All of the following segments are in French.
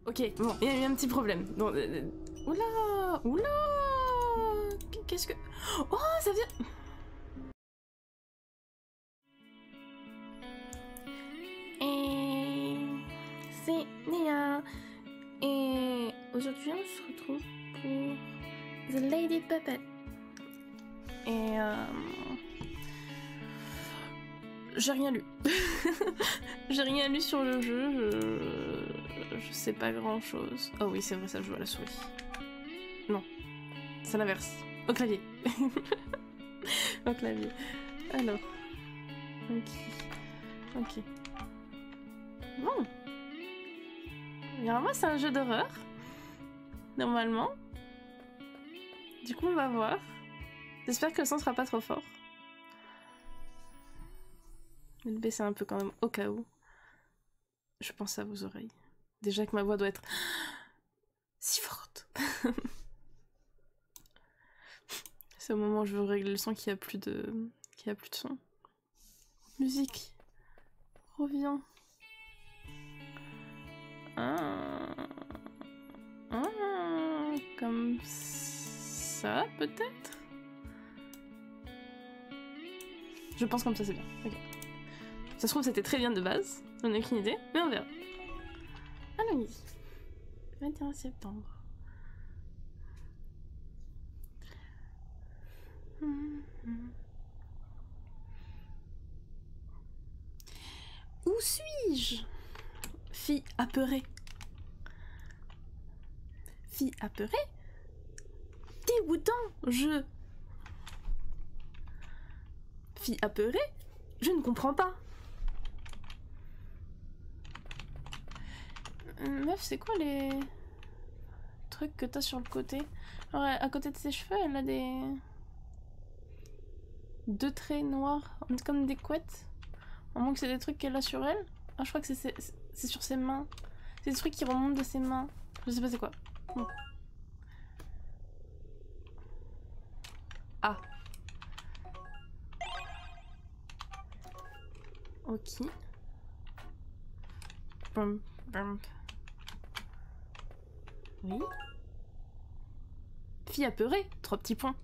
Ok, bon, il y a eu un petit problème. Bon, oula, oula, qu'est-ce que... Oh, ça vient... Et... c'est Néa. Et aujourd'hui, on se retrouve pour The Lady Puppet. Et j'ai rien lu. J'ai rien lu sur le jeu, je sais pas grand chose. Oh oui, c'est vrai, ça joue à la souris. Non, c'est l'inverse. Au clavier. Au clavier. Alors. Ok. Bon. Normalement, c'est un jeu d'horreur. Normalement. Du coup, on va voir. J'espère que le son sera pas trop fort. Je vais le baisser un peu quand même, au cas où. Je pense à vos oreilles. Déjà que ma voix doit être si forte. C'est au moment où je veux régler le son qu'il y a plus de son. Musique. Reviens. Comme ça, peut-être? Je pense comme ça, c'est bien. Ok. Ça se trouve, c'était très bien de base. J'en ai aucune idée, mais on verra. Allons-y. 21 septembre. Où suis-je? Fille apeurée. Fille apeurée? Dégoûtant, je... Fille apeurée? Je ne comprends pas. Meuf, c'est quoi les trucs que t'as sur le côté? Alors, à côté de ses cheveux, elle a des... deux traits noirs, comme des couettes. À moins que c'est des trucs qu'elle a sur elle. Ah, je crois que c'est sur ses mains. C'est des trucs qui remontent de ses mains. Je sais pas c'est quoi. Bon. Ah. Ok. Bum, bum. Oui. Fille apeurée, 3 petits points.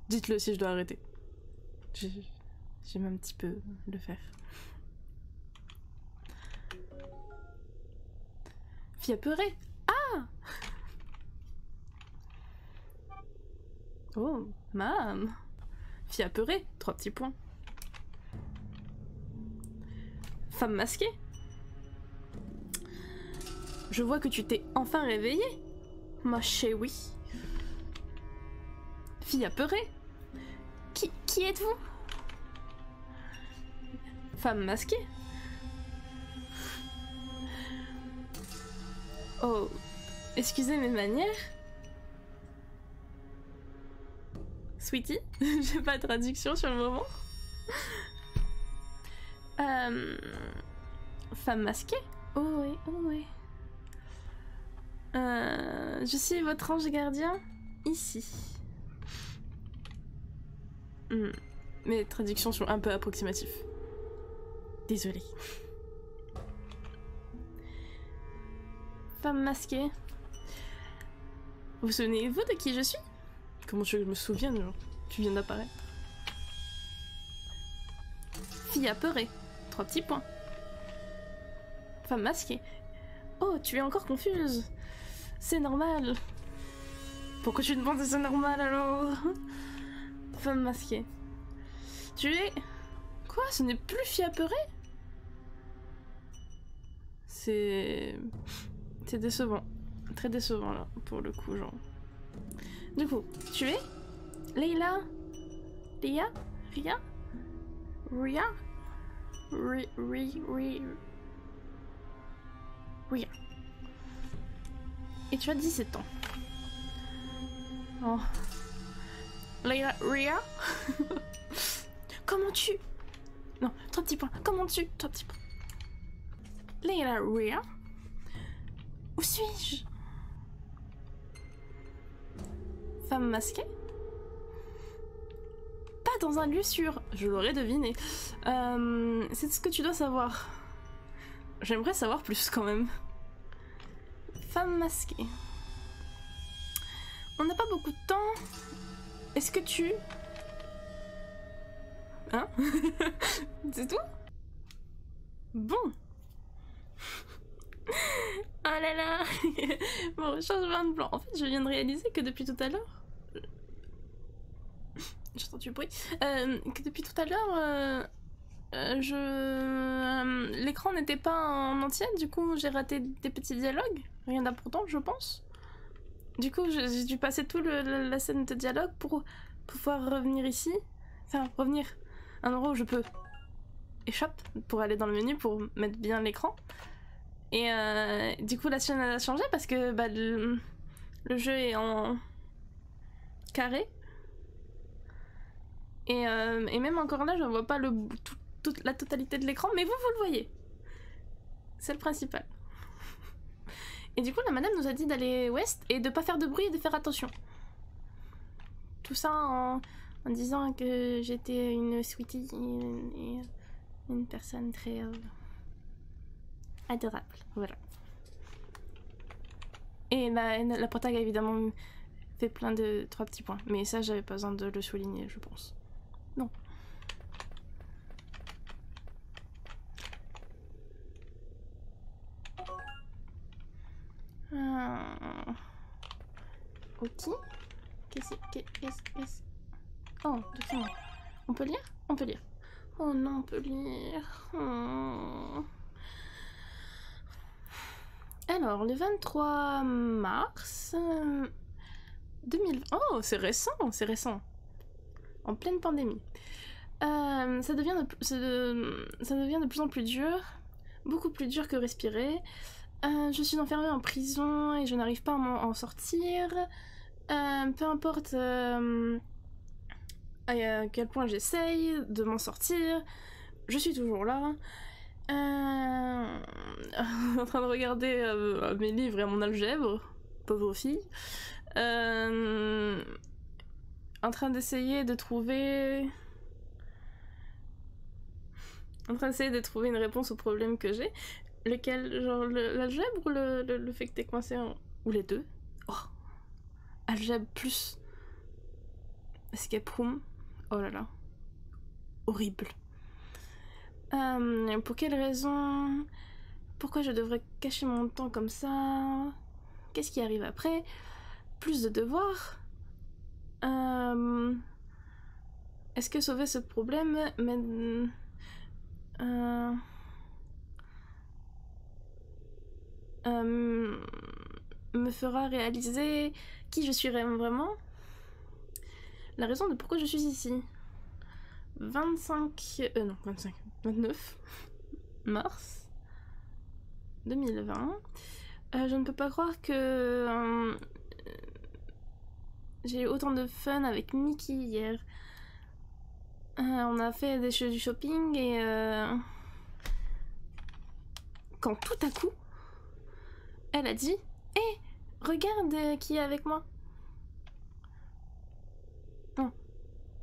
Dites-le si je dois arrêter. J'aime un petit peu le faire. Fille apeurée. Ah! Oh, mam. Fille apeurée, 3 petits points. Femme masquée. Je vois que tu t'es enfin réveillée, ma chérie. Fille apeurée. Qui êtes-vous? Femme masquée. Oh, excusez mes manières. Sweetie, j'ai pas de traduction sur le moment. Femme masquée. Oh oui. Je suis votre ange gardien ici. Mes traductions sont un peu approximatives. Désolée. Femme masquée. Vous souvenez-vous de qui je suis? Comment tu veux que je me souvienne, genre? Tu viens d'apparaître. Fille apeurée. 3 petits points. Femme masquée. Oh, tu es encore confuse. C'est normal. Pourquoi tu demandes si c'est normal alors? Femme masquée. Tu es... Quoi? Ce n'est plus fille apeurée? C'est décevant. Très décevant là, pour le coup, genre. Du coup, tu es Leila? Ria? Ria? Ria? Ria. Et tu as 17 ans. Oh. Leila? Ria? Comment tu... Non, 3 petits points. Comment tu... 3 petits points. Leila? Ria? Où suis-je? Femme masquée? Pas dans un lieu sûr, je l'aurais deviné. C'est ce que tu dois savoir. J'aimerais savoir plus quand même. Femme masquée. On n'a pas beaucoup de temps. Est-ce que tu... Hein? C'est tout? Bon. Oh là là. Bon, changement de plan. En fait, je viens de réaliser que depuis tout à l'heure... J'entends du bruit. Que depuis tout à l'heure... l'écran n'était pas en entier, du coup j'ai raté des petits dialogues. Rien d'important, je pense. Du coup, j'ai dû passer toute la scène de dialogue pour pouvoir revenir ici. Enfin, revenir à un endroit où je peux échappe pour aller dans le menu pour mettre bien l'écran. Et du coup, la scène a changé parce que bah, le jeu est en carré. Et même encore là, je ne vois pas toute la totalité de l'écran, mais vous le voyez. C'est le principal. Et du coup, la madame nous a dit d'aller ouest et de pas faire de bruit et de faire attention. Tout ça en disant que j'étais une sweetie et une personne très adorable. Voilà. Et la protag a évidemment fait plein de 3 petits points. Mais ça, j'avais pas besoin de le souligner, je pense. Non. Ok. Qu'est-ce... Oh, document. On peut lire? On peut lire. Oh non, on peut lire. Alors, le 23 mars 2020... Oh, c'est récent, c'est récent. En pleine pandémie. Ça devient de plus en plus dur. Beaucoup plus dur que respirer. Je suis enfermée en prison et je n'arrive pas à en sortir. Peu importe à quel point j'essaye de m'en sortir, je suis toujours là. En train de regarder mes livres et mon algèbre, pauvre fille. En train d'essayer de trouver... une réponse au problème que j'ai. Lequel, genre l'algèbre ou le fait que t'es coincé en... Ou les deux. Oh. Algèbre plus escape room. Oh là là. Horrible. Pour quelle raison? Pourquoi je devrais cacher mon temps comme ça? Qu'est-ce qui arrive après? Plus de devoirs? Est-ce que sauver ce problème me fera réaliser qui je suis vraiment? La raison de pourquoi je suis ici. 29 mars 2020. Je ne peux pas croire que j'ai eu autant de fun avec Mickey hier. On a fait du shopping et quand tout à coup elle a dit « Hé, regarde qui est avec moi !» Non.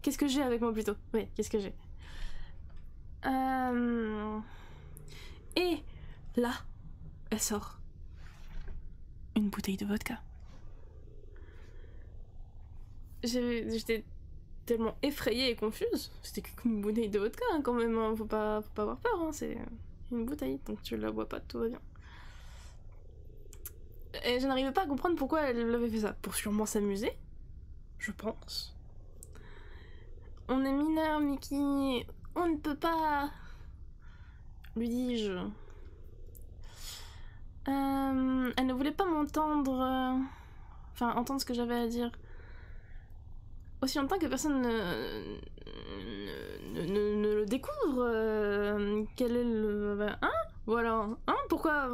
Qu'est-ce que j'ai avec moi plutôt? Oui, qu'est-ce que j'ai? Et là, elle sort une bouteille de vodka. J'étais tellement effrayée et confuse. C'était qu'une bouteille de vodka hein, quand même, hein. Faut pas avoir peur, hein. C'est une bouteille, donc tu la bois pas, tout va bien. Et je n'arrivais pas à comprendre pourquoi elle avait fait ça. Pour sûrement s'amuser, je pense. On est mineur, Mickey. On ne peut pas... lui dis-je. Elle ne voulait pas m'entendre... Enfin, entendre ce que j'avais à dire. Aussi longtemps que personne ne le découvre. Quel est le... Hein? Voilà. Hein? Pourquoi?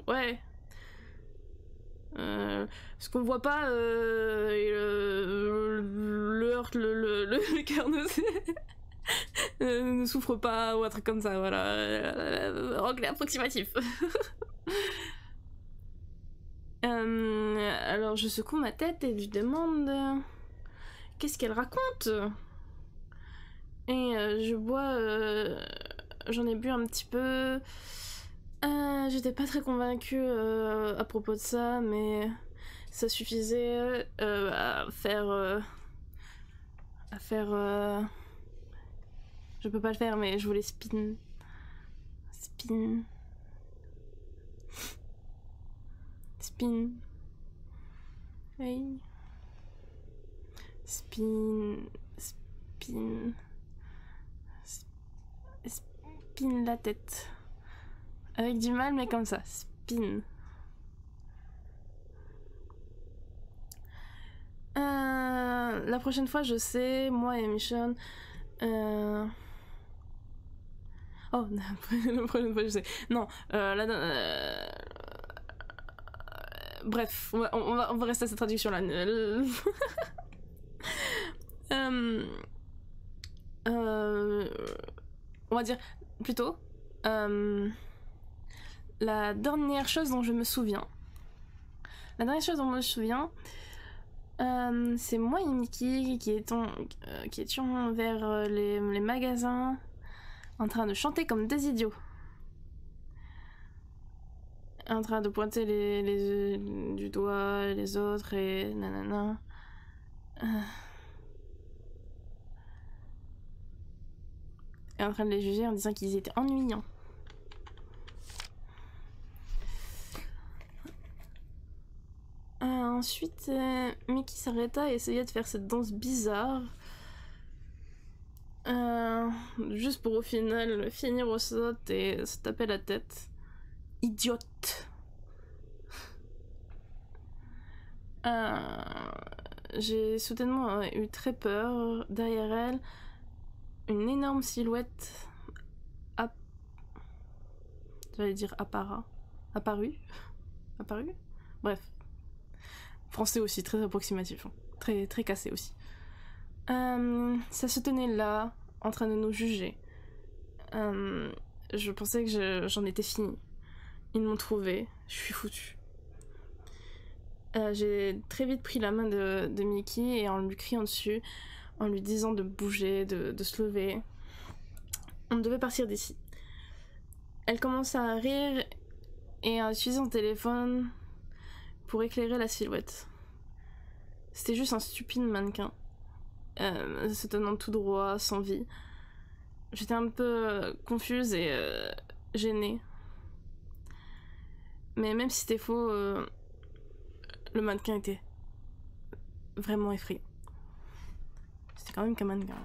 Ouais. Ce qu'on voit pas le cœur ne souffre pas ou un truc comme ça, voilà. Anglais approximatif. Alors je secoue ma tête et je demande qu'est-ce qu'elle raconte. Et je bois, j'en ai bu un petit peu. J'étais pas très convaincue à propos de ça, mais ça suffisait à faire... Je peux pas le faire, mais je voulais spin. Spin. Spin. Oui. Spin. Spin. Spin la tête. Avec du mal, mais comme ça. Spin. La prochaine fois, je sais, moi et Michonne. Oh, la prochaine fois, je sais. Non, bref, on va rester à cette traduction-là. On va dire plutôt la dernière chose dont je me souviens. La dernière chose dont je me souviens, c'est moi et Mickey qui étions vers les magasins en train de chanter comme des idiots. En train de pointer du doigt les autres et nanana. Et en train de les juger en disant qu'ils étaient ennuyants. Ensuite, Mickey s'arrêta et essaya de faire cette danse bizarre. Juste pour au final finir au sol et se taper la tête. Idiote. J'ai soudainement eu très peur. Derrière elle, une énorme silhouette j'allais dire apparu. Bref. Français aussi, très approximatif. Très, très cassé aussi. Ça se tenait là, en train de nous juger. Je pensais que j'en étais finie. Ils m'ont trouvé, je suis foutue. J'ai très vite pris la main de Mickey et en lui criant dessus, en lui disant de bouger, de se lever. On devait partir d'ici. Elle commença à rire et à utiliser son téléphone pour éclairer la silhouette. C'était juste un stupide mannequin, se tenant tout droit, sans vie. J'étais un peu confuse et gênée. Mais même si c'était faux, le mannequin était vraiment effrayant. C'était quand même qu'un mannequin.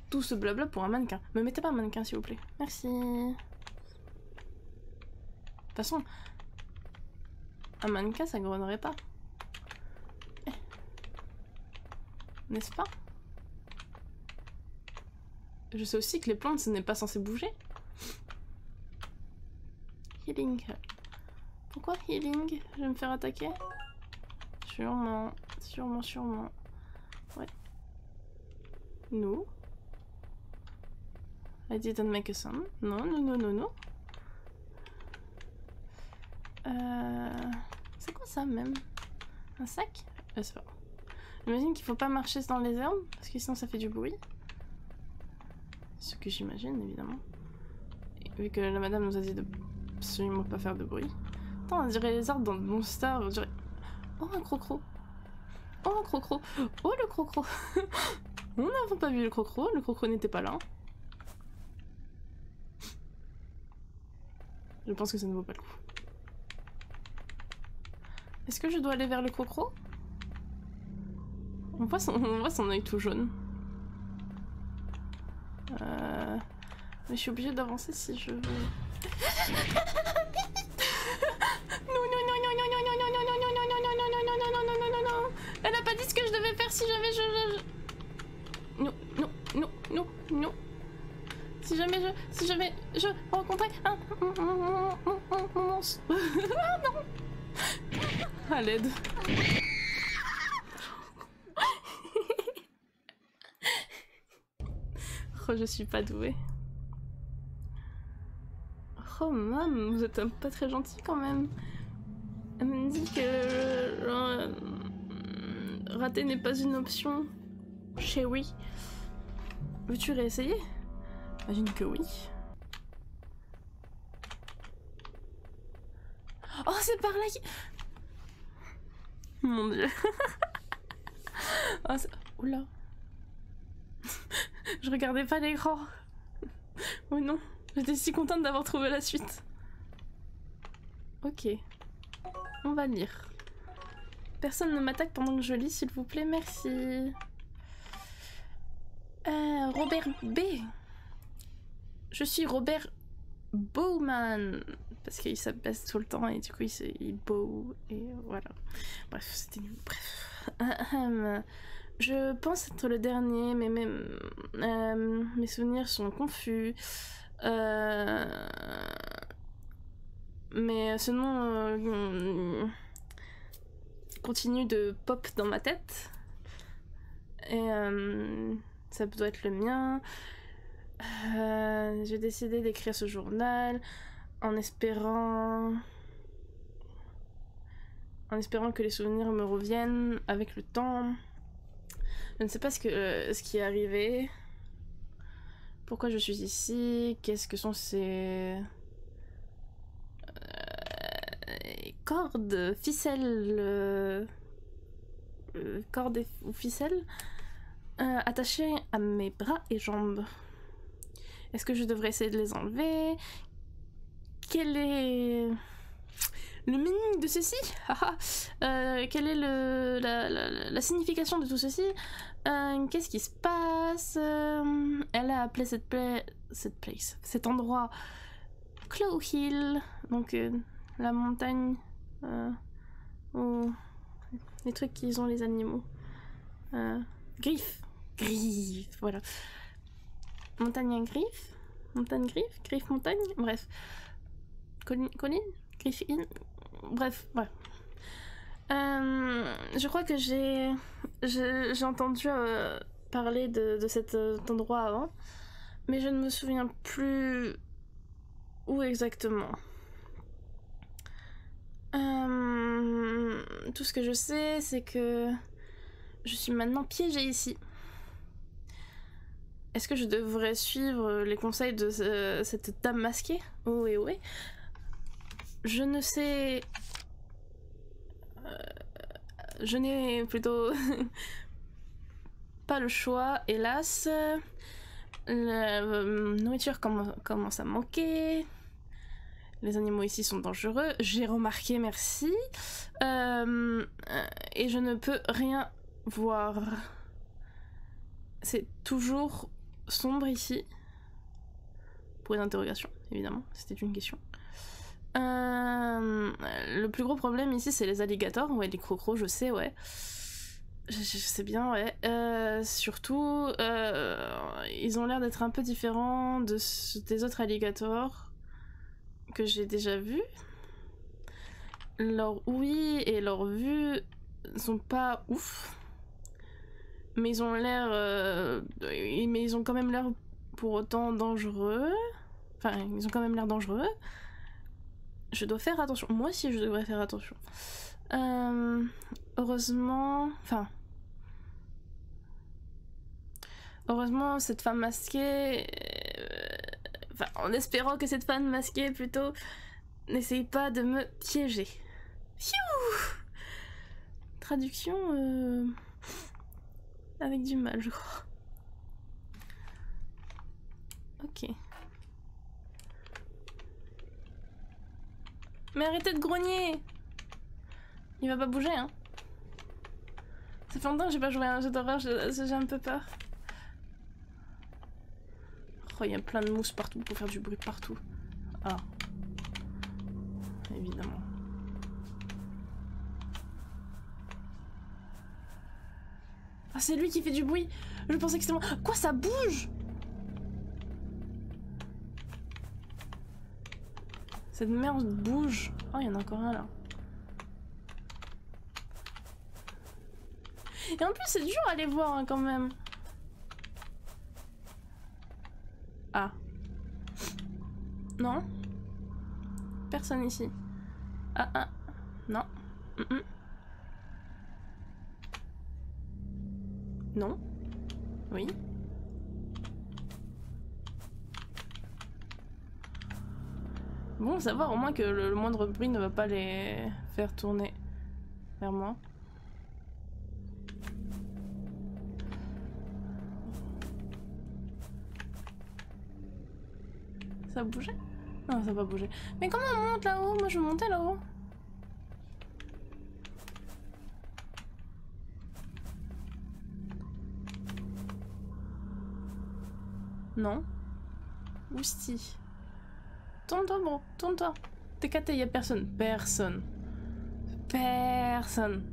Tout ce blabla pour un mannequin. Me mettez pas un mannequin s'il vous plaît. Merci. De toute façon, un mannequin ça grognerait pas. N'est-ce pas? Je sais aussi que les plantes ce n'est pas censé bouger. Healing. Pourquoi healing? Je vais me faire attaquer? Sûrement. Ouais. No. I didn't make a sound. Non. C'est quoi ça même? Un sac? C'est pas. J'imagine qu'il faut pas marcher dans les herbes parce que sinon ça fait du bruit. Ce que j'imagine évidemment. Et vu que la madame nous a dit de absolument pas faire de bruit. Attends, on dirait les arbres dans Monster, on dirait... Oh un crocro. Oh un crocro. Oh le crocro. On n'avait pas vu le crocro n'était pas là. Je pense que ça ne vaut pas le coup. Est-ce que je dois aller vers le crocro? On voit son œil tout jaune. Mais je suis obligée d'avancer si je veux. Non. Elle a pas dit ce que je devais faire si jamais Non. Si jamais je rencontrais un monstre. Ah non. À l'aide. Oh, je suis pas douée. Oh, maman, vous êtes pas très gentil quand même. Elle me dit que rater n'est pas une option. Chérie. Veux-tu réessayer? J'imagine que oui. Oh, c'est par là Mon dieu. Oh, oula. Je regardais pas l'écran. Oh non, j'étais si contente d'avoir trouvé la suite. Ok. On va lire. Personne ne m'attaque pendant que je lis, s'il vous plaît, merci. Robert B. Je suis Robert Bowman. Parce qu'il s'abaisse tout le temps et du coup il bow et voilà. Bref, c'était nul. Bref. Je pense être le dernier, mais mes souvenirs sont confus. Mais ce nom continue de pop dans ma tête. Et ça doit être le mien. J'ai décidé d'écrire ce journal en espérant que les souvenirs me reviennent avec le temps. Je ne sais pas ce qui est arrivé. Pourquoi je suis ici? Qu'est-ce que sont ces cordes, ficelles, cordes ou ficelles attachées à mes bras et jambes. Est-ce que je devrais essayer de les enlever? Quel est le meaning de ceci? Quelle est la signification de tout ceci? Qu'est-ce qui se passe? Elle a appelé cet endroit Claw Hill, donc la montagne où les trucs qu'ils ont les animaux. Griffes, voilà. Montagne à griffes, montagne griffe montagne, bref. Colline, Griffin, bref, ouais. Je crois que j'ai entendu parler de cet endroit avant, mais je ne me souviens plus où exactement. Tout ce que je sais, c'est que je suis maintenant piégée ici. Est-ce que je devrais suivre les conseils de cette dame masquée? Oh et ouais. Je ne sais... je n'ai plutôt pas le choix, hélas. La nourriture commence à manquer. Les animaux ici sont dangereux. J'ai remarqué, merci. Et je ne peux rien voir. C'est toujours sombre ici. Pour une interrogation, évidemment. C'était une question. Le plus gros problème ici, c'est les alligators. Ouais, les crocos, je sais, ouais. Je sais bien, ouais. Surtout, ils ont l'air d'être un peu différents des autres alligators que j'ai déjà vus. Leur ouïe et leur vue sont pas ouf. Mais ils ont l'air... mais ils ont quand même l'air pour autant dangereux. Enfin, ils ont quand même l'air dangereux. Je dois faire attention. Moi aussi, je devrais faire attention. Heureusement... Enfin... Heureusement, cette femme masquée... Enfin, en espérant que cette femme masquée, plutôt, n'essaye pas de me piéger. Pfiou! Traduction... avec du mal, je crois. Ok. Mais arrêtez de grogner! Il va pas bouger, hein. Ça fait longtemps que j'ai pas joué à un jeu d'horreur, j'ai un peu peur. Oh, il y a plein de mousse partout pour faire du bruit partout. Ah. Évidemment. Ah, c'est lui qui fait du bruit! Je pensais que c'était moi. Quoi, ça bouge? Cette merde bouge. Oh, il y en a encore un là. Et en plus, c'est dur à les voir hein, quand même. Ah. Non. Personne ici. Ah, ah. Non. Non. Oui. Bon, savoir au moins que le moindre bruit ne va pas les faire tourner vers moi. Ça a bougé? Non, ça va pas bouger. Mais comment on monte là-haut? Moi je veux monter là-haut. Non. Ousti. Tourne-toi, bro. Tourne-toi. T'es caté, y'a personne. Personne. Personne.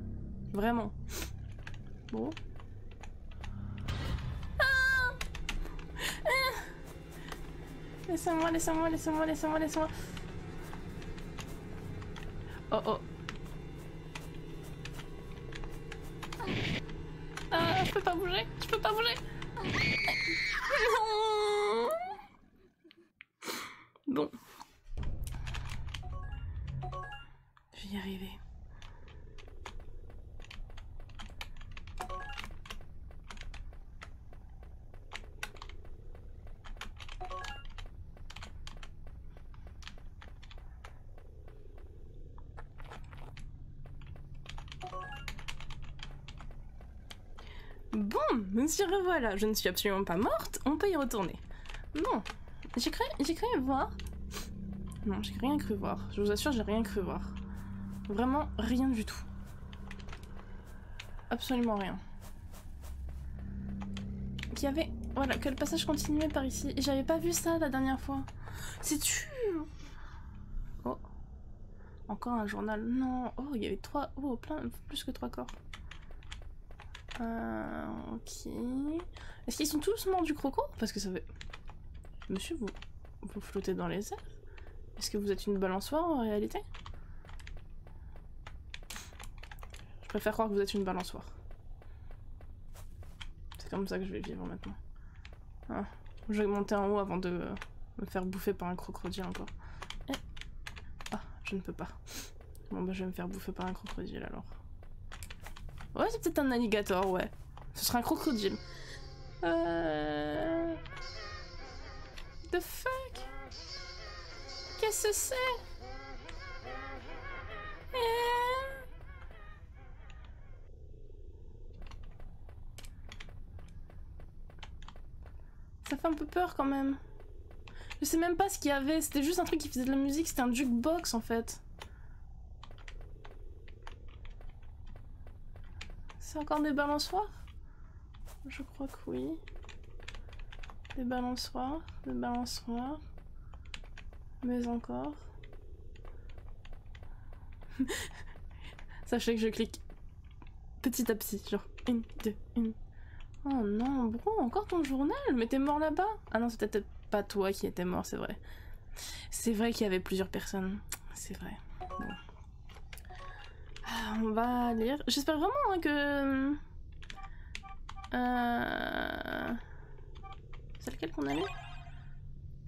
Vraiment. Bon. Ah, laissez-moi, laissez-moi, laissez-moi, laissez-moi, laissez-moi. Oh oh. Ah, je peux pas bouger. Je peux pas bouger. Non. Bon. Je vais y arriver. Bon, monsieur revoilà, je ne suis absolument pas morte, on peut y retourner. Bon, j'ai cru voir. Non, j'ai rien cru voir. Je vous assure, j'ai rien cru voir. Vraiment rien du tout. Absolument rien. Qu'il y avait... Voilà, que le passage continuait par ici. Et j'avais pas vu ça la dernière fois. C'est-tu... Oh. Encore un journal. Non. Oh, il y avait 3... Oh, plein... Plus que 3 corps. Ok. Est-ce qu'ils sont tous morts du croco? Parce que ça fait... Monsieur, vous flottez dans les airs? Est-ce que vous êtes une balançoire en réalité? Je préfère croire que vous êtes une balançoire. C'est comme ça que je vais vivre maintenant. Ah, je vais monter en haut avant de me faire bouffer par un crocodile encore. Eh. Ah, je ne peux pas. Bon bah je vais me faire bouffer par un crocodile alors. Ouais, c'est peut-être un alligator, ouais. Ce sera un crocodile. The fuck? Qu'est-ce que c'est? Ça fait un peu peur quand même. Je sais même pas ce qu'il y avait, c'était juste un truc qui faisait de la musique, c'était un jukebox en fait. C'est encore des balançoires? Je crois que oui. Des balançoires, des balançoires. Mais encore. Sachez que je clique petit à petit, genre 1, 2, 1. Oh non, bro, encore ton journal? Mais t'es mort là-bas? Ah non, c'était peut-être pas toi qui étais mort, c'est vrai. C'est vrai qu'il y avait plusieurs personnes. C'est vrai. Bon. Ah, on va lire. J'espère vraiment hein, que... C'est lequel qu'on a lu?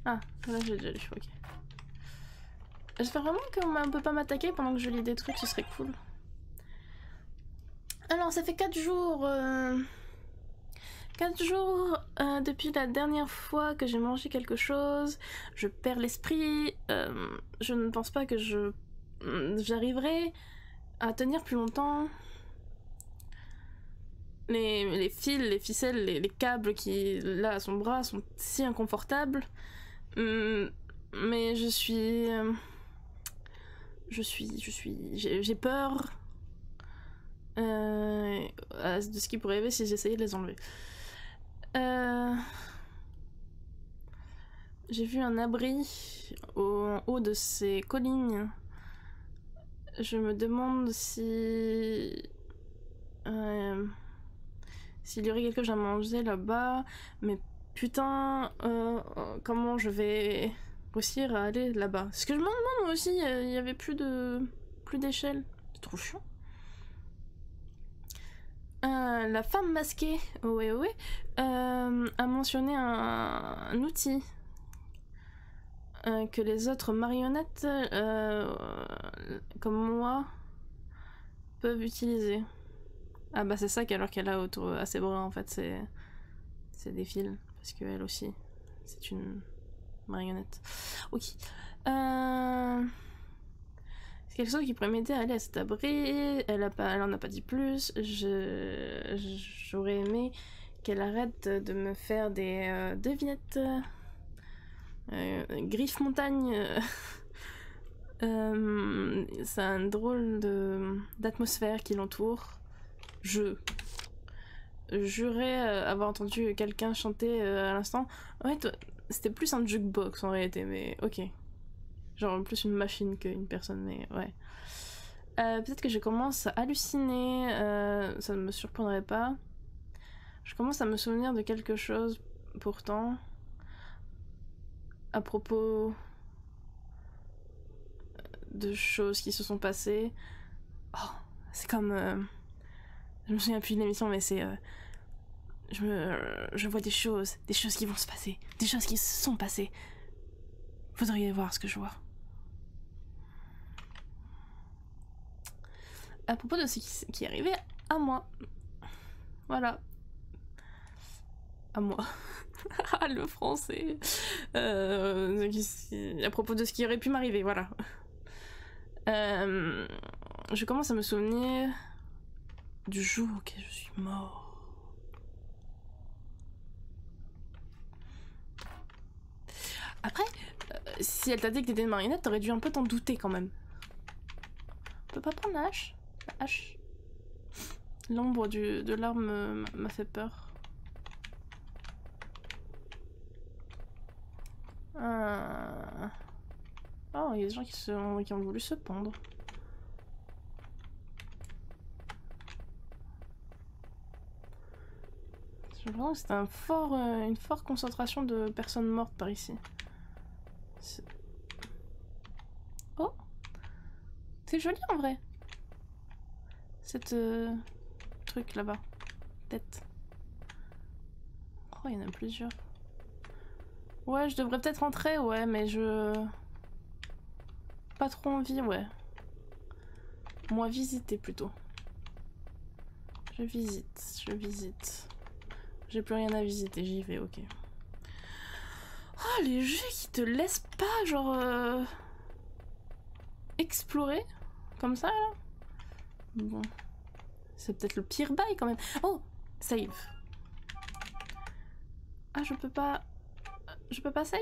Ah, là j'ai déjà lu, ok. J'espère vraiment qu'on peut pas m'attaquer pendant que je lis des trucs, ce serait cool. Alors, ça fait 4 jours... 4 jours depuis la dernière fois que j'ai mangé quelque chose. Je perds l'esprit. Je ne pense pas que j'arriverai à tenir plus longtemps. Les fils, les ficelles, les câbles qui, là, à son bras sont si inconfortables. Mais j'ai peur de ce qui pourrait arriver si j'essayais de les enlever. J'ai vu un abri au haut de ces collines. Je me demande si... s'il y aurait quelque chose à manger là-bas. Mais putain, comment je vais réussir à aller là-bas? Ce que je me demande moi aussi, il y avait plus d'échelle. C'est trop chiant. La femme masquée, a mentionné un outil que les autres marionnettes, comme moi, peuvent utiliser. Ah bah c'est ça alors qu'elle a autour à ses bras en fait, c'est des fils, parce qu'elle aussi, c'est une Marionnette. Oui. C'est quelque chose qui pourrait m'aider à aller à cet abri. Elle en a pas dit plus. J'aurais aimé qu'elle arrête de me faire des devinettes. Griffe montagne. C'est un drôle d'atmosphère qui l'entoure. Je jurais avoir entendu quelqu'un chanter à l'instant. Ouais, c'était plus un jukebox en réalité, mais ok. Genre plus une machine qu'une personne, mais ouais. Peut-être que je commence à halluciner, ça ne me surprendrait pas. Je commence à me souvenir de quelque chose, pourtant, à propos de choses qui se sont passées. Oh, c'est comme... je me souviens plus de l'émission, mais c'est... je vois des choses qui vont se passer, des choses qui se sont passées. Vous devriez voir ce que je vois. À propos de ce qui est arrivé à moi. Voilà. À moi. Ah, le français. À propos de ce qui aurait pu m'arriver, voilà. Je commence à me souvenir du jour auquel je suis mort. Après, si elle t'a dit que t'étais une marionnette, t'aurais dû un peu t'en douter quand même. On peut pas prendre la hache? La hache. L'ombre de l'arme m'a fait peur. Oh, il y a des gens qui ont voulu se pendre. J'ai l'impression que c'était une forte concentration de personnes mortes par ici. Oh! C'est joli en vrai! Cette truc là-bas. Tête. Oh, il y en a plusieurs. Ouais, je devrais peut-être rentrer, ouais, mais pas trop envie, ouais. Moi, visiter plutôt. Je visite. J'ai plus rien à visiter, j'y vais, ok. Oh, les jeux qui te laissent pas, genre... explorer comme ça, là. Bon. C'est peut-être le pire bail, quand même. Oh! Save. Ah, je peux pas save?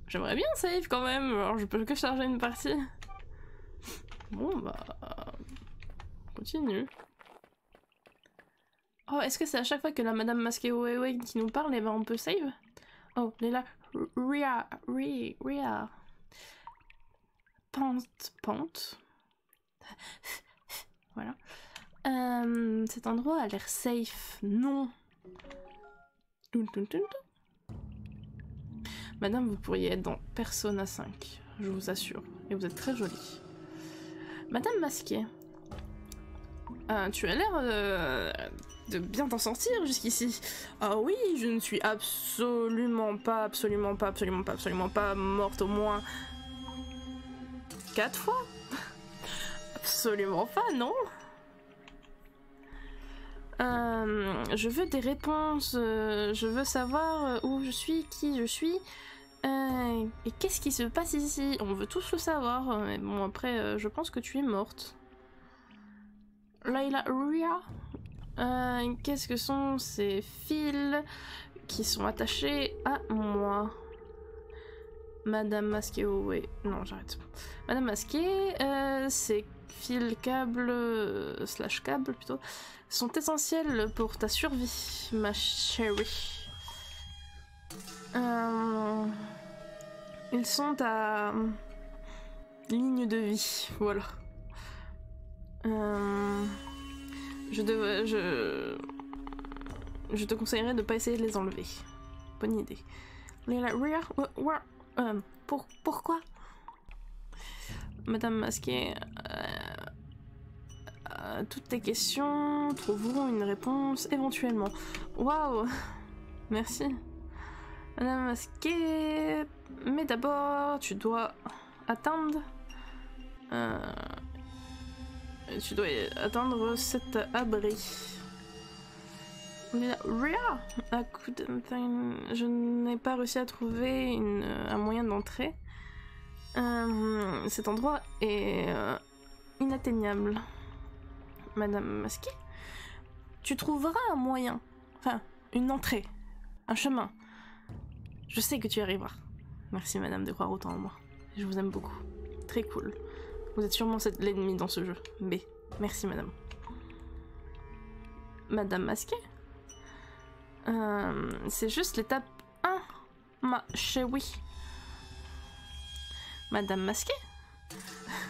J'aimerais bien save, quand même. Alors, je peux que charger une partie. Bon, bah... continue. Oh, est-ce que c'est à chaque fois que la Madame Masquée Wewe qui nous parle, et ben on peut save? Oh, Léla... Ria... Pente. Voilà. Cet endroit a l'air safe. Non. Madame, vous pourriez être dans Persona 5, je vous assure. Et vous êtes très jolie. Madame Masquée. Tu as l'air de bien t'en sortir jusqu'ici. Ah oui, je ne suis absolument pas morte au moins 4 fois. Absolument pas, non. Je veux des réponses, je veux savoir où je suis, qui je suis, et qu'est-ce qui se passe ici. On veut tous le savoir, mais bon après je pense que tu es morte. Layla Ria, qu'est-ce que sont ces fils qui sont attachés à moi? Madame Masquée, oh ouais, non j'arrête. Madame Masquée, ces fils slash câbles plutôt, sont essentiels pour ta survie, ma chérie. Ils sont ta ligne de vie, voilà. Je te conseillerais de pas essayer de les enlever. Bonne idée. Pourquoi? Madame Masquée, toutes tes questions trouveront une réponse éventuellement. Waouh! Merci. Madame Masquée, mais d'abord, tu dois atteindre... tu dois atteindre cet abri. Ria, je n'ai pas réussi à trouver un moyen d'entrer. Cet endroit est inatteignable. Madame Masquée, tu trouveras un moyen, enfin, une entrée, un chemin. Je sais que tu y arriveras. Merci madame de croire autant en moi. Je vous aime beaucoup. Très cool. Vous êtes sûrement l'ennemi dans ce jeu. B. Merci madame. Madame Masquée, c'est juste l'étape 1, ma chérie. Madame Masquée,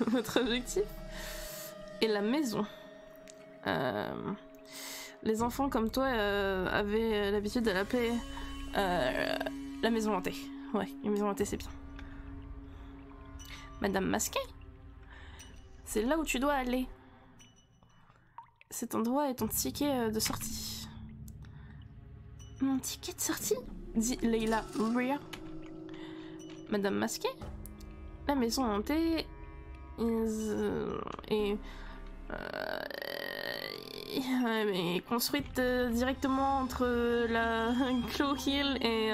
votre objectif est la maison. Les enfants comme toi avaient l'habitude de l'appeler la maison hantée. Ouais, une maison hantée c'est bien. Madame Masquée, c'est là où tu dois aller. Cet endroit est ton ticket de sortie. Mon ticket de sortie? Dit Leila Ria. Madame Masquée, la maison hantée est construite directement entre la Claw Hill et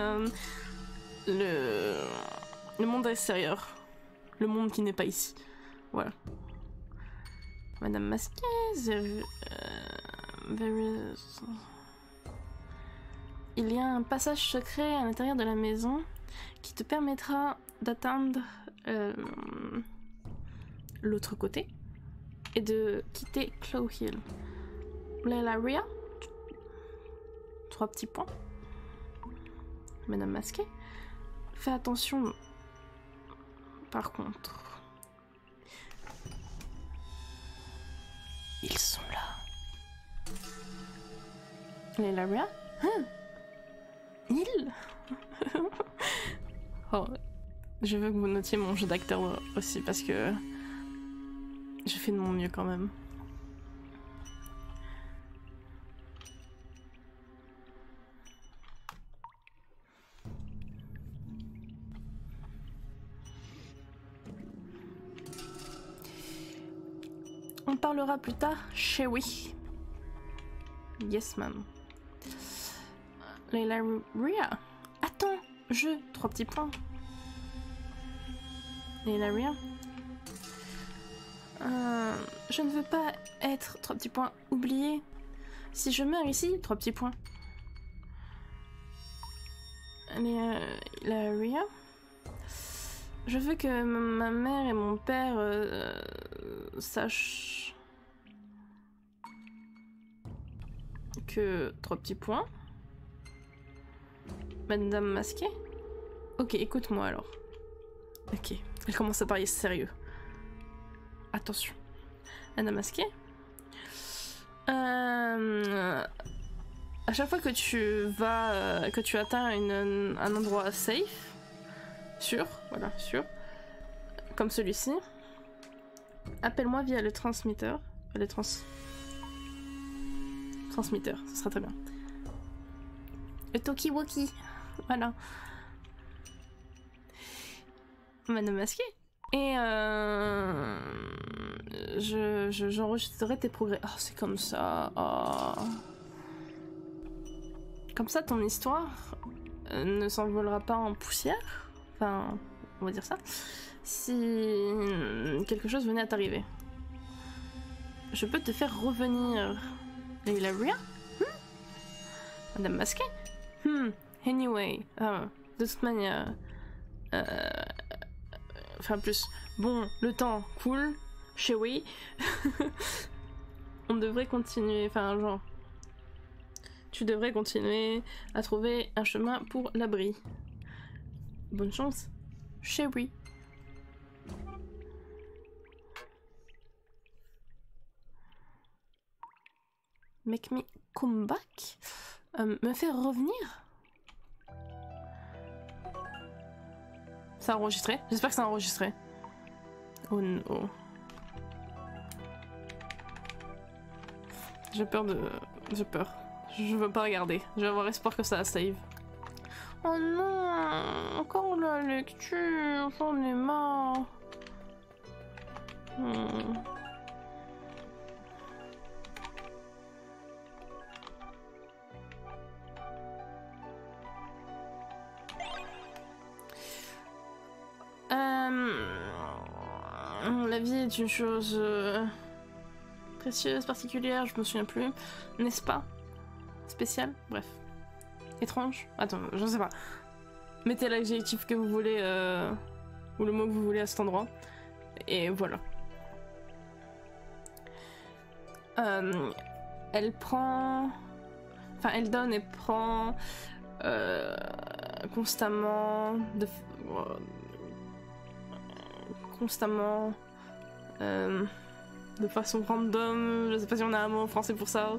le monde extérieur. Le monde qui n'est pas ici. Voilà. Madame Masquée, il y a un passage secret à l'intérieur de la maison qui te permettra d'atteindre l'autre côté et de quitter Claw Hill. Leila Ria, 3 petits points. Madame Masquée, fais attention par contre. Ils sont là. Leila Ria? Hein? Ils? Oh, je veux que vous notiez mon jeu d'acteur aussi parce que je fais de mon mieux quand même. On parlera plus tard, chérie. Yes, ma'am. Leila Ria. Attends, 3 petits points. Leila Ria. Je ne veux pas être 3 petits points oublié. Si je meurs ici, 3 petits points. Leila Ria. Je veux que ma mère et mon père sachent que 3 petits points. Madame Masquée. Ok, écoute-moi alors. Ok, elle commence à parler sérieux. Attention. Madame Masquée. À chaque fois que tu vas, que tu atteins un endroit safe, sûr, voilà, sûr, comme celui-ci, appelle-moi via le transmetteur. Le transmetteur, ce sera très bien. Le talkie-walkie, voilà. Madame Masquée. Et j'enregistrerai tes progrès. Oh, c'est comme ça. Oh. Comme ça, ton histoire ne s'envolera pas en poussière. Enfin, on va dire ça. Si quelque chose venait à t'arriver. Je peux te faire revenir. Leila Ria? Madame Masquée? Anyway. De toute manière... Enfin plus... Bon, le temps cool. Chérie. On devrait continuer... Enfin, genre... Tu devrais continuer à trouver un chemin pour l'abri. Bonne chance. Chérie. Make me come back? Me faire revenir? Ça a enregistré? J'espère que ça a enregistré. Oh no. J'ai peur de... J'ai peur. Je veux pas regarder. Je vais avoir espoir que ça save. Oh non! Encore la lecture! J'en ai marre. la vie est une chose précieuse, particulière, je me souviens plus, n'est-ce pas? Spécial, bref. Étrange? Attends, je sais pas. Mettez l'adjectif que vous voulez, ou le mot que vous voulez à cet endroit. Et voilà. Elle prend... Enfin, elle donne et prend constamment... constamment... de façon random, je sais pas si on a un mot en français pour ça.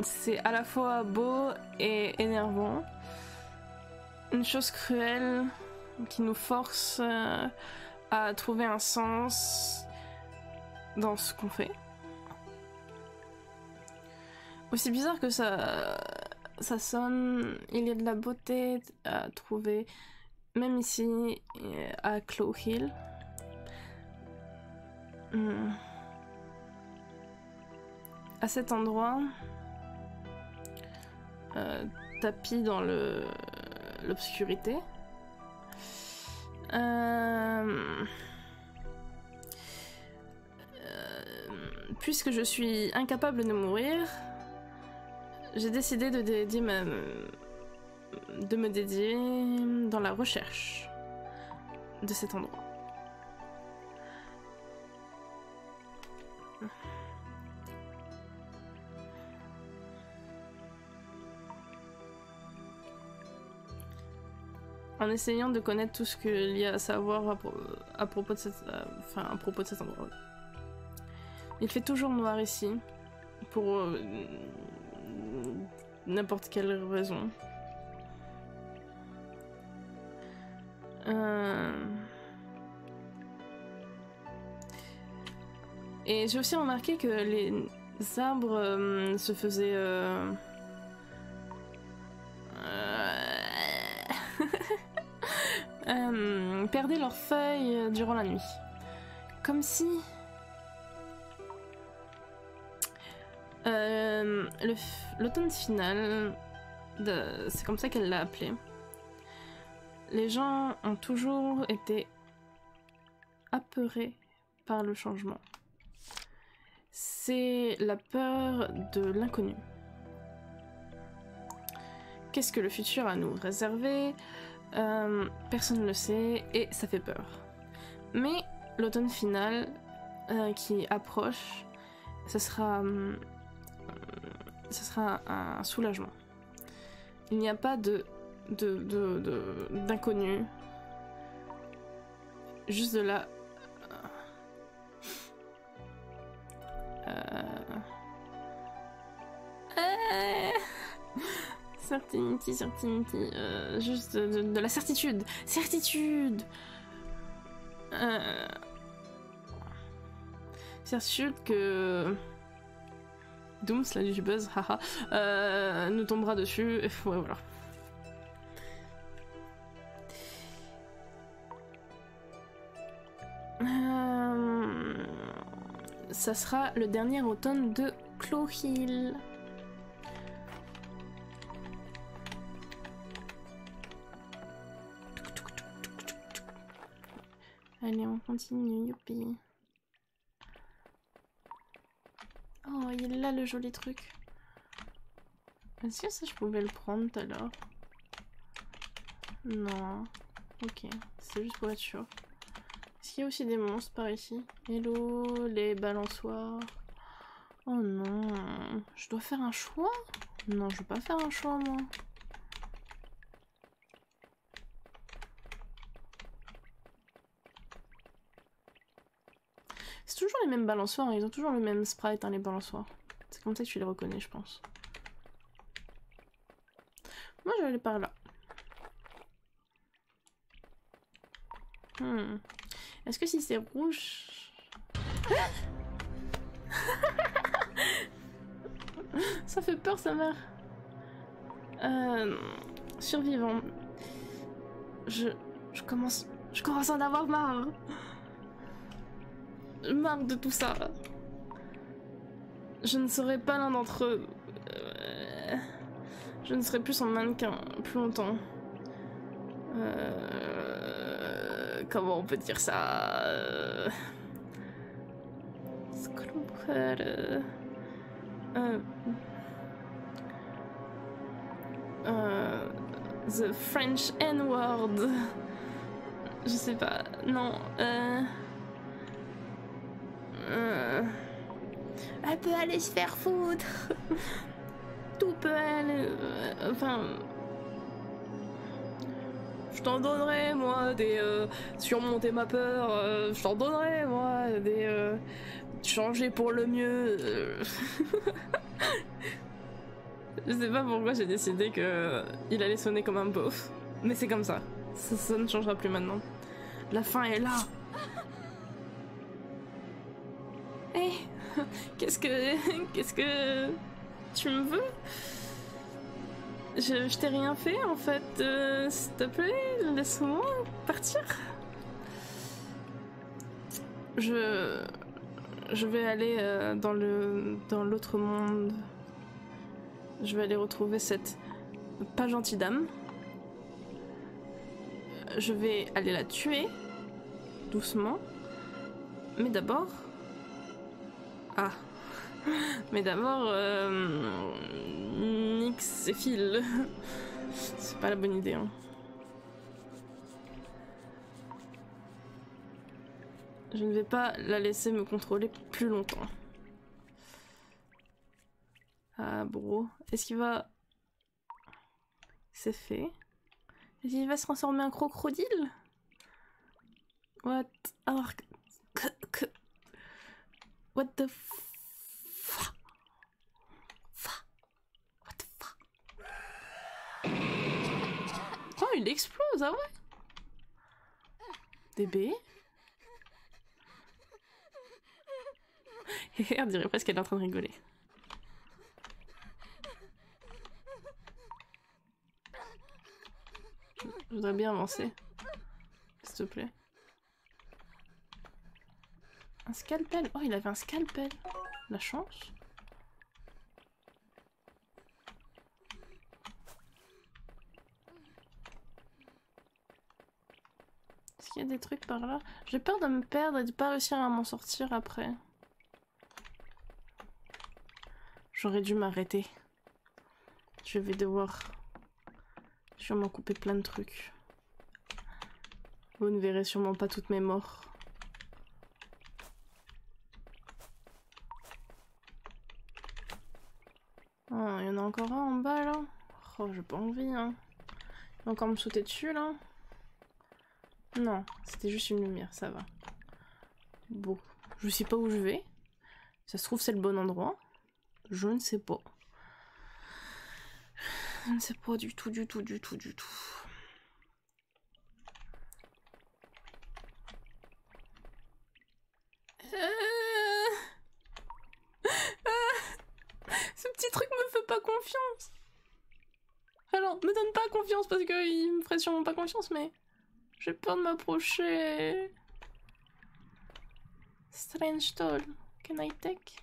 C'est à la fois beau et énervant. Une chose cruelle qui nous force à trouver un sens dans ce qu'on fait. Aussi bizarre que ça sonne, il y a de la beauté à trouver, même ici à Claw Hill. À cet endroit, tapis dans l'obscurité, puisque je suis incapable de mourir, j'ai décidé de me dédier dans la recherche de cet endroit. En essayant de connaître tout ce qu'il y a à savoir à propos de cet endroit. Il fait toujours noir ici, pour n'importe quelle raison. Et j'ai aussi remarqué que les arbres se faisaient... perdaient leurs feuilles durant la nuit. Comme si... l'automne final, c'est comme ça qu'elle l'a appelé. Les gens ont toujours été apeurés par le changement. C'est la peur de l'inconnu. Qu'est-ce que le futur a nous réservé? Personne ne le sait et ça fait peur. Mais l'automne final qui approche, ce sera un soulagement. Il n'y a pas d'inconnu, juste de la certainty, juste de la certitude certitude que Dooms, la youtubeuse, haha, nous tombera dessus, et ouais, voilà. Ça sera le dernier automne de Claw Hill. Allez, on continue, youpi. Oh, il est là le joli truc. Est-ce que ça je pouvais le prendre tout à l'heure? Non. Ok, c'est juste pour être sûr. Est-ce qu'il y a aussi des monstres par ici? Hello, les balançoires. Oh non. Je dois faire un choix? Non, je veux pas faire un choix moi. C'est toujours les mêmes balançoires, ils ont toujours le même sprite, hein, les balançoires. C'est comme ça que tu les reconnais, je pense. Moi, je vais aller par là. Est-ce que si c'est rouge... Ça fait peur, sa mère. Survivant. Je commence à en avoir marre. Marre de tout ça. Je ne serai pas l'un d'entre eux. Je ne serai plus son mannequin plus longtemps. comment on peut dire ça est-ce que l'on pourrait... the French N-word. Je sais pas. Non. Elle peut aller se faire foutre. Tout peut aller... enfin... Je t'en donnerai, moi, des... surmonter ma peur. Je t'en donnerai, moi, des... changer pour le mieux. Je sais pas pourquoi j'ai décidé que il allait sonner comme un beauf. Mais c'est comme ça. Ça ne changera plus maintenant. La fin est là. Hé, qu'est-ce que tu me veux? Je t'ai rien fait en fait. S'il te plaît, laisse-moi partir. Je vais aller dans l'autre monde. Je vais aller retrouver cette pas gentille dame. Je vais aller la tuer doucement. Mais d'abord... Ah. Mais d'abord... Nix et Phil. C'est pas la bonne idée. Hein. Je ne vais pas la laisser me contrôler plus longtemps. Ah, bro. Est-ce qu'il va... C'est fait. Est-ce qu'il va se transformer en crocodile? What? Alors... What the fuck? What the fuck? Oh, il explose, ah ouais? DB? On dirait presque qu'elle est en train de rigoler. Je voudrais bien avancer. S'il te plaît. Un scalpel. Oh, il avait un scalpel. La chance. Est-ce qu'il y a des trucs par là? J'ai peur de me perdre et de pas réussir à m'en sortir après. J'aurais dû m'arrêter. Je vais devoir sûrement couper plein de trucs. Vous ne verrez sûrement pas toutes mes morts. Oh, il y en a encore un en bas là. Oh, j'ai pas envie hein. Il va encore me sauter dessus là. Non, c'était juste une lumière, ça va. Bon, je sais pas où je vais. Ça se trouve c'est le bon endroit. Je ne sais pas. Je ne sais pas du tout. Ce petit truc me fait pas confiance. Alors, me donne pas confiance parce qu'il me ferait sûrement pas confiance, mais j'ai peur de m'approcher. Strange doll. Can I take?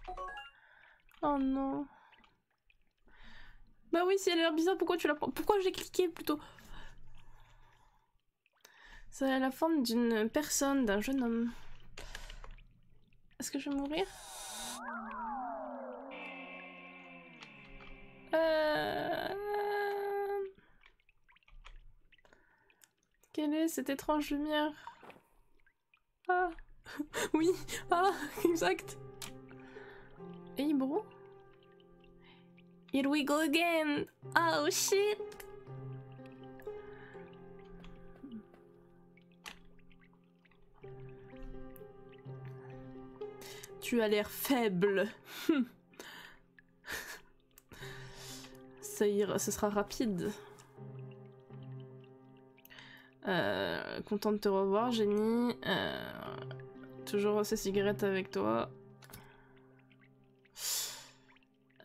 Oh non. Bah oui, si elle a l'air bizarre, pourquoi tu la prends? Pourquoi j'ai cliqué plutôt? Ça a la forme d'une personne, d'un jeune homme. Est-ce que je vais mourir? Quelle est cette étrange lumière? Ah. Oui. Ah, exact. Hey bro. Here we go again. Oh shit. Tu as l'air faible. Ça ira, ce sera rapide. Content de te revoir, Jenny. Toujours ces cigarettes avec toi.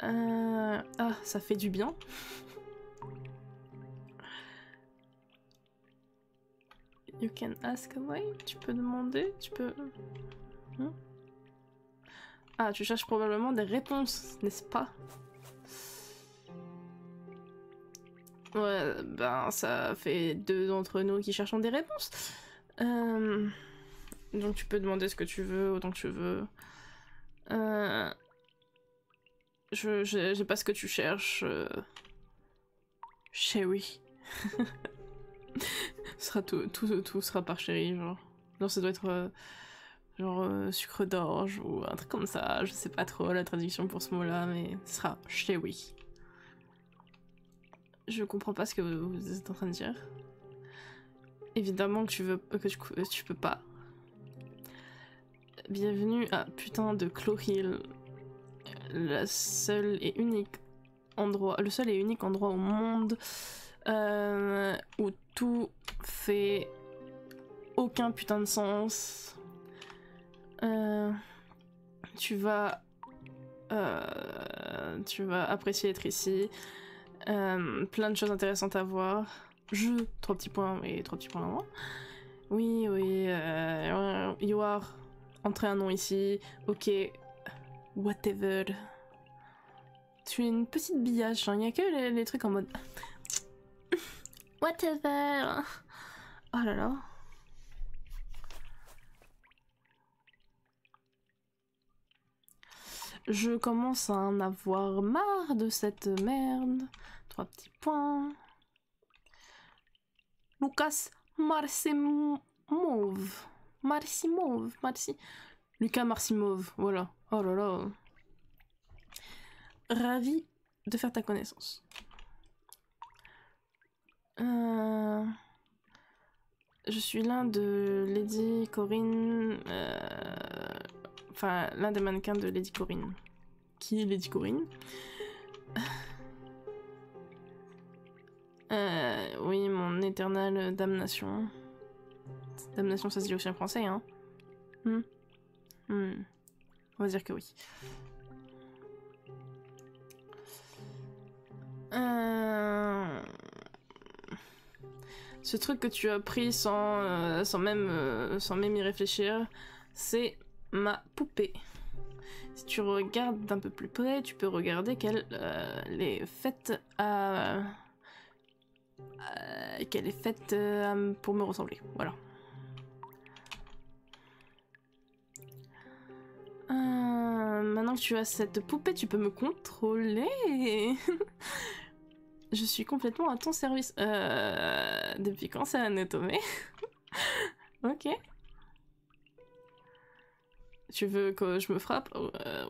Ah, ça fait du bien. You can ask away. Tu peux demander, tu peux... Ah, tu cherches probablement des réponses, n'est-ce pas? Ouais, ben ça fait deux d'entre nous qui cherchons des réponses. Donc tu peux demander ce que tu veux, autant que tu veux. J'ai pas ce que tu cherches. Chérie. Tout sera par chérie, genre. Genre ça doit être sucre d'orge ou un truc comme ça. Je sais pas trop la traduction pour ce mot-là, mais ce sera chérie. Je comprends pas ce que vous êtes en train de dire. Évidemment que tu peux pas. Bienvenue à putain de Claw Hill. Le seul et unique endroit au monde où tout fait aucun putain de sens. Tu vas apprécier être ici. Plein de choses intéressantes à voir. 3 petits points et 3 petits points avant. Oui, you are. Entrez un nom ici. Ok. Whatever. Tu es une petite billache, hein. Il n'y a que les trucs en mode. Whatever. Oh là là. Je commence à en avoir marre de cette merde. 3 petits points. Lucas Marcimov. Lucas Marcimov, voilà. Oh là là. Ravi de faire ta connaissance. Je suis l'un de Lady Corinne. Enfin, l'un des mannequins de Lady Corinne. Qui est Lady Corinne? Oui, mon éternelle damnation. Damnation, ça se dit aussi en français, hein. On va dire que oui. Ce truc que tu as pris sans même y réfléchir, c'est ma poupée. Si tu regardes d'un peu plus près, tu peux regarder qu'elle est faite pour me ressembler. Voilà. Maintenant que tu as cette poupée, tu peux me contrôler. Je suis complètement à ton service. Depuis quand c'est anatomé? Ok. Tu veux que je me frappe?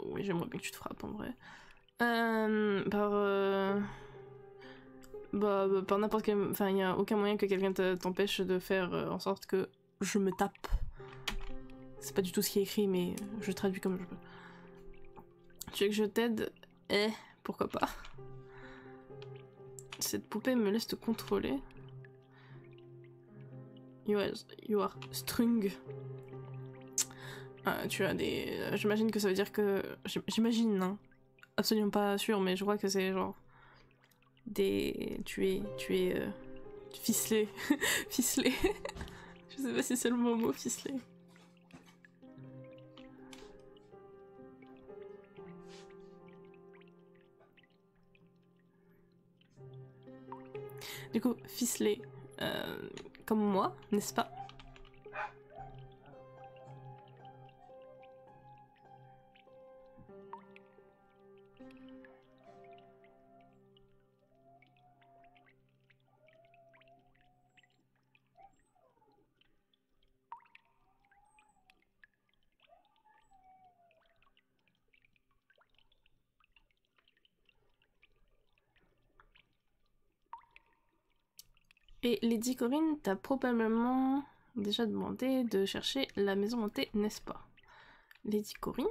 Oui, j'aimerais bien que tu te frappes en vrai. Par n'importe quel... Enfin, il n'y a aucun moyen que quelqu'un t'empêche de faire en sorte que je me tape. C'est pas du tout ce qui est écrit, mais je traduis comme je peux. Tu veux que je t'aide? Pourquoi pas. Cette poupée me laisse te contrôler. You are strung. Tu as des... J'imagine que ça veut dire que... J'imagine, hein. Absolument pas sûr, mais je crois que c'est genre... Tu es ficelé. Ficelé. Je sais pas si c'est le mot ficelé. Du coup, ficelé, comme moi, n'est-ce pas? Et Lady Corinne t'a probablement déjà demandé de chercher la maison hantée, n'est-ce pas? Lady Corinne?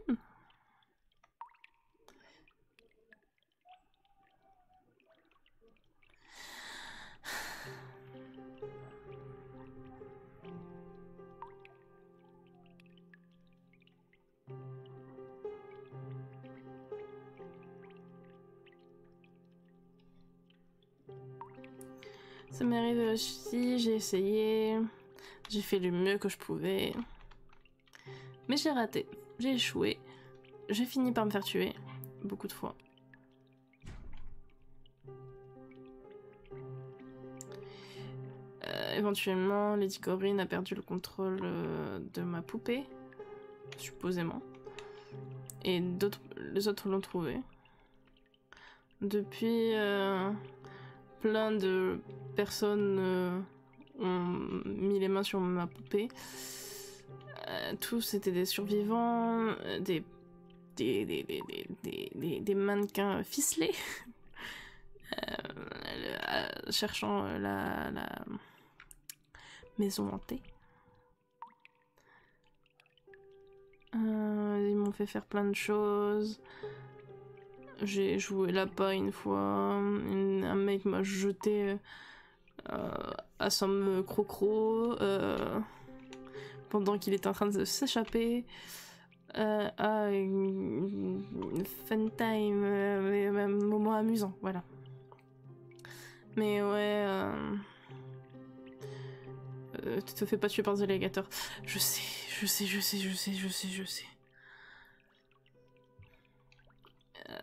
Ça m'est arrivé aussi, j'ai essayé, j'ai fait le mieux que je pouvais. Mais j'ai raté, j'ai échoué, j'ai fini par me faire tuer, beaucoup de fois. éventuellement, Lady Corinne a perdu le contrôle de ma poupée, supposément. Et les autres l'ont trouvé. Depuis, plein de personnes ont mis les mains sur ma poupée. Tous étaient des survivants, des mannequins ficelés, cherchant la maison hantée. Ils m'ont fait faire plein de choses. J'ai joué là-bas une fois. Un mec m'a jeté à son crocro pendant qu'il était en train de s'échapper. Une fun time, un moment amusant, voilà. Mais ouais, tu te fais pas tuer par des alligators. Je sais.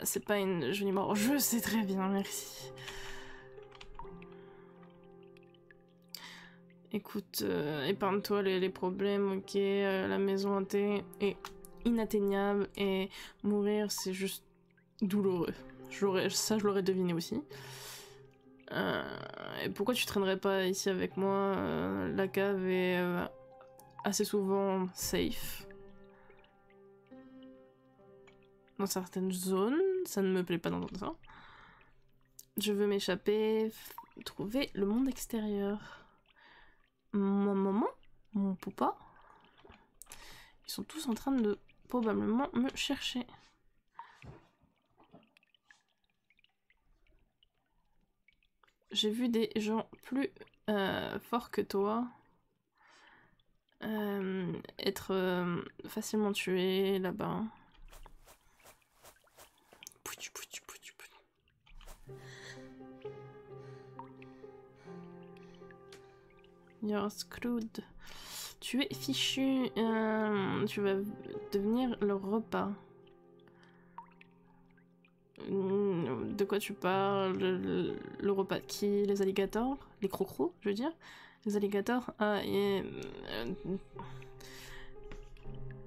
C'est pas une jolie mort. Je sais très bien, merci. Écoute, épargne-toi les problèmes, ok. La maison hantée est inatteignable et mourir, c'est juste douloureux. Ça, je l'aurais deviné aussi. Et pourquoi tu traînerais pas ici avec moi? La cave est assez souvent safe. Dans certaines zones, ça ne me plaît pas dans ça. Je veux m'échapper, trouver le monde extérieur. Mon maman, mon papa, ils sont tous en train de probablement me chercher. J'ai vu des gens plus forts que toi être facilement tués là-bas. You're screwed. Tu es fichu. Tu vas devenir le repas. De quoi tu parles? Le repas de qui? Les alligators? Les crocros, je veux dire? Les alligators? Ah, et...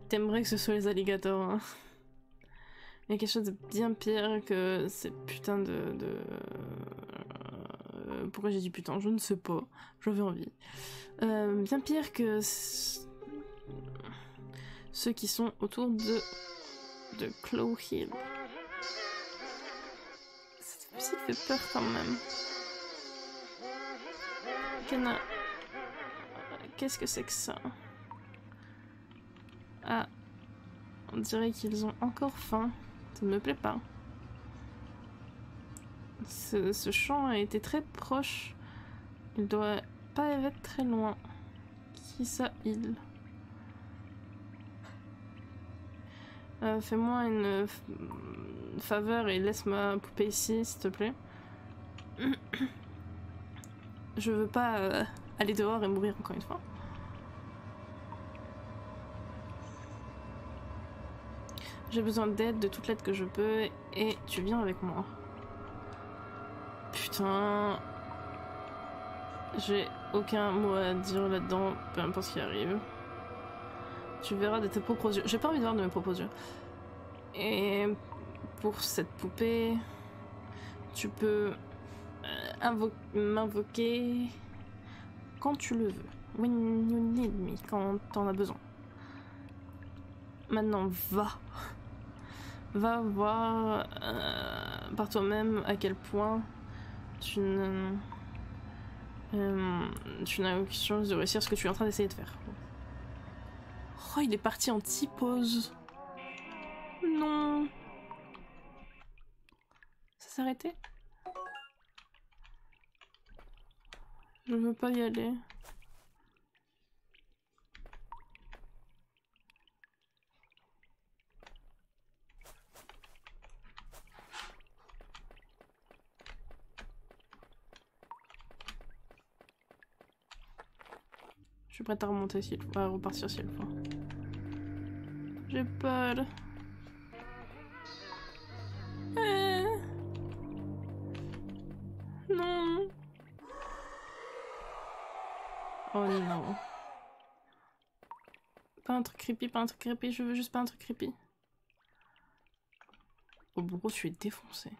T'aimerais que ce soit les alligators, hein. Il y a quelque chose de bien pire que ces putains pourquoi j'ai dit putain? Je ne sais pas. J'avais envie. Bien pire que ceux qui sont autour de Claw Hill. Cette musique fait peur quand même. Qu'est-ce que c'est que ça? Ah, on dirait qu'ils ont encore faim. Ça ne me plaît pas. Ce chant a été très proche. Il doit pas être très loin. Qui ça, il? Fais-moi une faveur et laisse ma poupée ici, s'il te plaît. Je veux pas aller dehors et mourir encore une fois. J'ai besoin d'aide, de toute l'aide que je peux, et tu viens avec moi. Putain... J'ai aucun mot à dire là-dedans, peu importe ce qui arrive. Tu verras de tes propres yeux. J'ai pas envie de voir de mes propres yeux. Et pour cette poupée, tu peux m'invoquer quand tu le veux. When you need me, quand t'en as besoin. Maintenant, va. Va voir par toi-même à quel point tu n'as aucune chance de réussir ce que tu es en train d'essayer de faire. Oh, il est parti en T-pose. Non. Ça s'est arrêté? Je veux pas y aller. Je suis prête à remonter à repartir si elle faut. J'ai peur. Non. Oh non. Pas un truc creepy, je veux juste pas un truc creepy. Oh gros, je suis défoncée.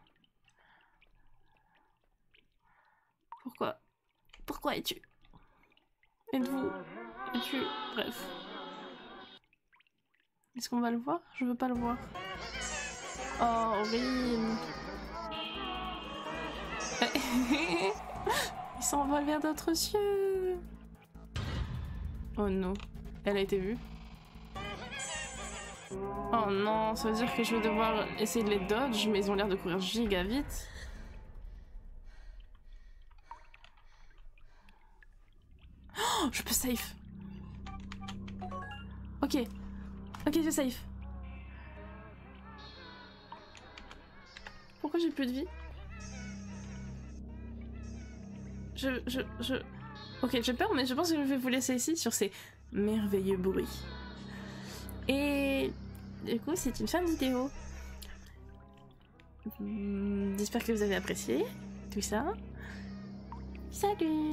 Pourquoi? Pourquoi es-tu? Êtes-vous? Es-tu? Bref. Est-ce qu'on va le voir? Je veux pas le voir. Oh, horrible. Il s'envole vers d'autres cieux. Oh non. Elle a été vue. Oh non, ça veut dire que je vais devoir essayer de les dodge, mais ils ont l'air de courir giga vite. Oh, je peux safe. Ok. Ok, je safe. Pourquoi j'ai plus de vie? Ok, j'ai peur, mais je pense que je vais vous laisser ici sur ces merveilleux bruits. Et du coup, c'est une fin de vidéo. J'espère que vous avez apprécié tout ça. Salut!